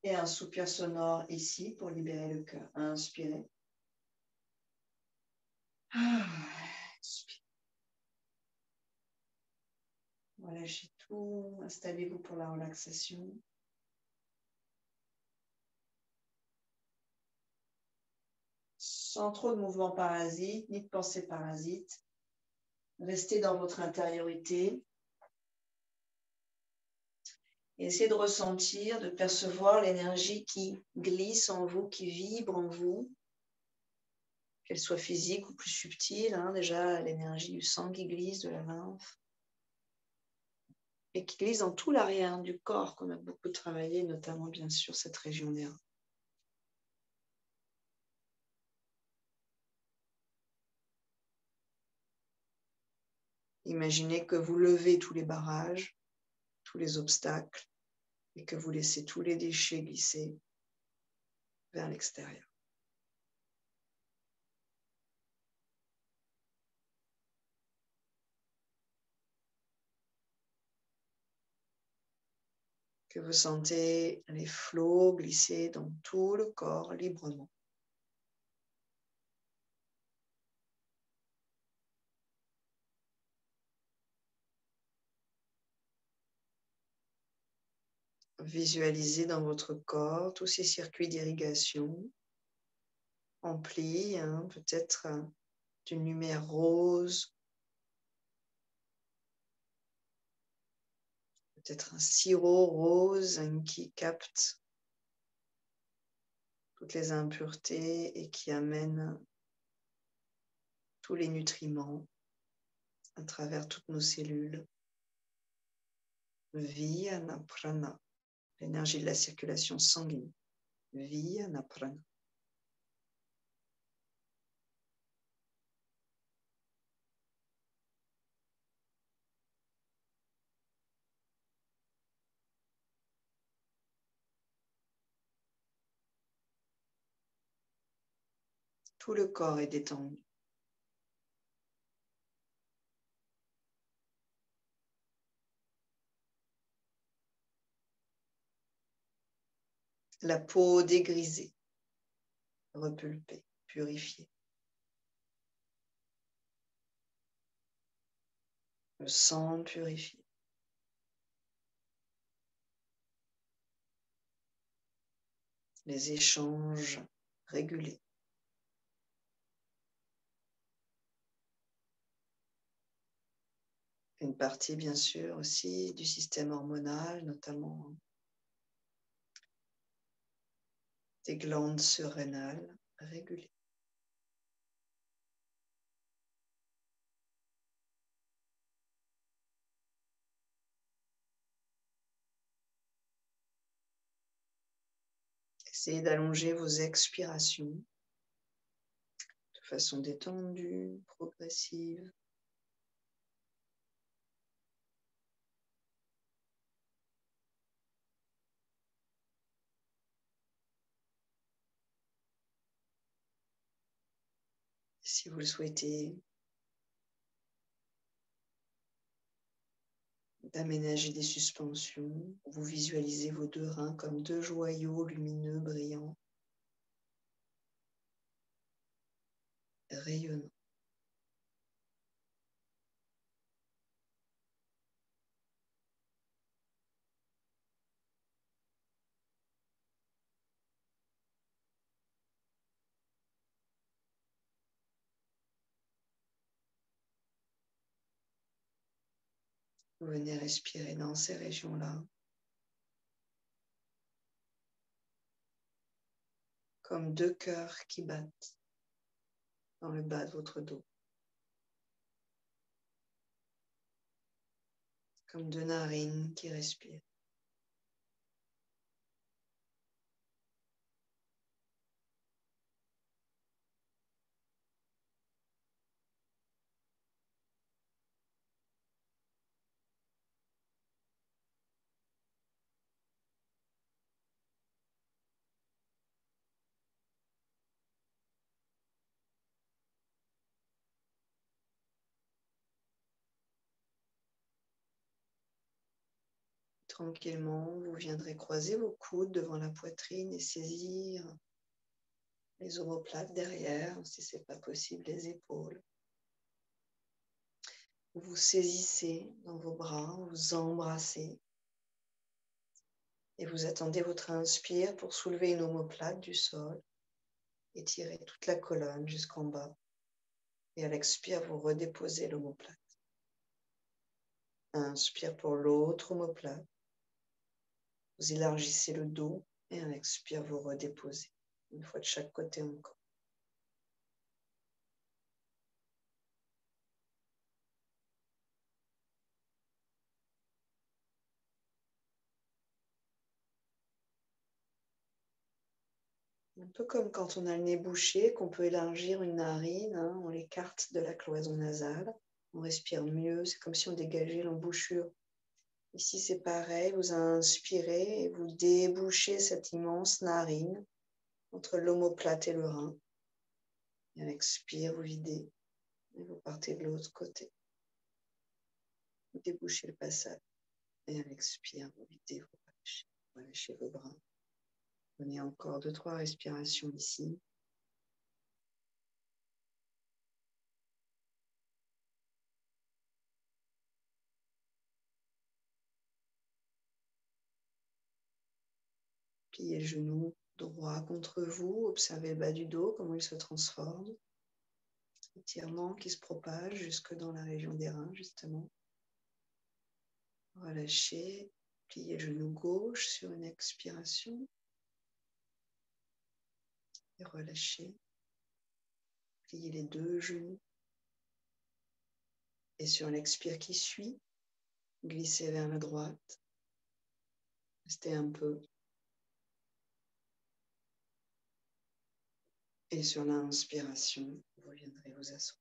Et un soupir sonore ici pour libérer le cœur. Inspirez. Expirez. Relâchez tout. Installez-vous pour la relaxation. Sans trop de mouvements parasites, ni de pensées parasites. Restez dans votre intériorité. Et essayez de ressentir, de percevoir l'énergie qui glisse en vous, qui vibre en vous, qu'elle soit physique ou plus subtile, hein, déjà l'énergie du sang qui glisse, de la lymphe, et qui glisse dans tout l'arrière du corps qu'on a beaucoup travaillé, notamment bien sûr cette région nerveuse. Imaginez que vous levez tous les barrages, tous les obstacles, et que vous laissez tous les déchets glisser vers l'extérieur. Que vous sentez les flots glisser dans tout le corps librement. Visualisez dans votre corps tous ces circuits d'irrigation emplis, hein, peut-être d'une lumière rose, peut-être un sirop rose qui capte toutes les impuretés et qui amène tous les nutriments à travers toutes nos cellules. Viyana prana, l'énergie de la circulation sanguine. Viyana prana. Tout le corps est détendu. La peau dégrisée, repulpée, purifiée. Le sang purifié. Les échanges régulés. Une partie, bien sûr, aussi du système hormonal, notamment des glandes surrénales régulées. Essayez d'allonger vos expirations de façon détendue, progressive. Si vous le souhaitez, d'aménager des suspensions. Vous visualisez vos deux reins comme deux joyaux lumineux, brillants, rayonnants. Vous venez respirer dans ces régions-là, comme deux cœurs qui battent dans le bas de votre dos, comme deux narines qui respirent. Tranquillement, vous viendrez croiser vos coudes devant la poitrine et saisir les omoplates derrière, si ce n'est pas possible, les épaules. Vous vous saisissez dans vos bras, vous embrassez et vous attendez votre inspire pour soulever une omoplate du sol, étirer toute la colonne jusqu'en bas et à l'expire, vous redéposez l'omoplate. Inspire pour l'autre omoplate. Vous élargissez le dos et à l'expire, vous redéposez. Une fois de chaque côté encore. Un peu comme quand on a le nez bouché, qu'on peut élargir une narine, hein, on l'écarte de la cloison nasale. On respire mieux, c'est comme si on dégageait l'embouchure. Ici, c'est pareil, vous inspirez et vous débouchez cette immense narine entre l'omoplate et le rein. Et à l'expire, vous videz et vous partez de l'autre côté. Vous débouchez le passage. Et à l'expire, vous videz, vous relâchez vos bras. Prenez encore 2-3 respirations ici. Pliez le genou droit contre vous. Observez le bas du dos, comment il se transforme. Étirement qui se propage jusque dans la région des reins, justement. Relâchez. Pliez le genou gauche sur une expiration. Et relâchez. Pliez les deux genoux. Et sur l'expire qui suit, glissez vers la droite. Restez un peu. Et sur l'inspiration, vous viendrez vous asseoir.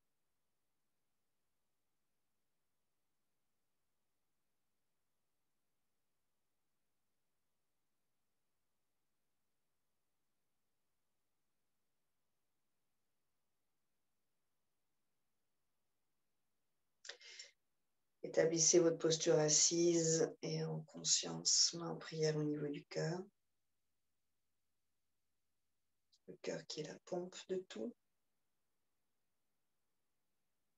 Établissez votre posture assise et en conscience, main en prière au niveau du cœur. Le cœur qui est la pompe de tout,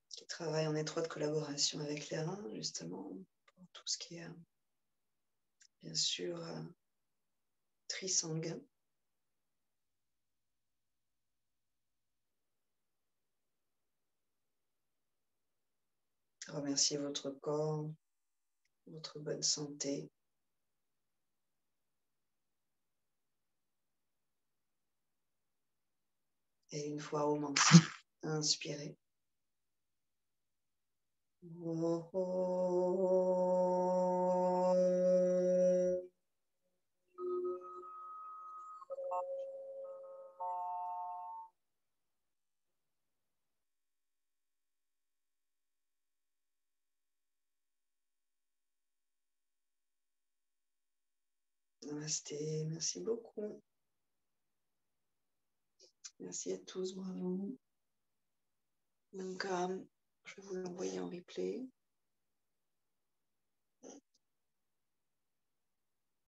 qui travaille en étroite collaboration avec les reins, justement, pour tout ce qui est, bien sûr, trisanguin. Remerciez votre corps, votre bonne santé. Et une fois au menton, inspirez. Oh, oh, Namasté, merci beaucoup. Merci à tous, bravo. Donc, je vais vous l'envoyer en replay.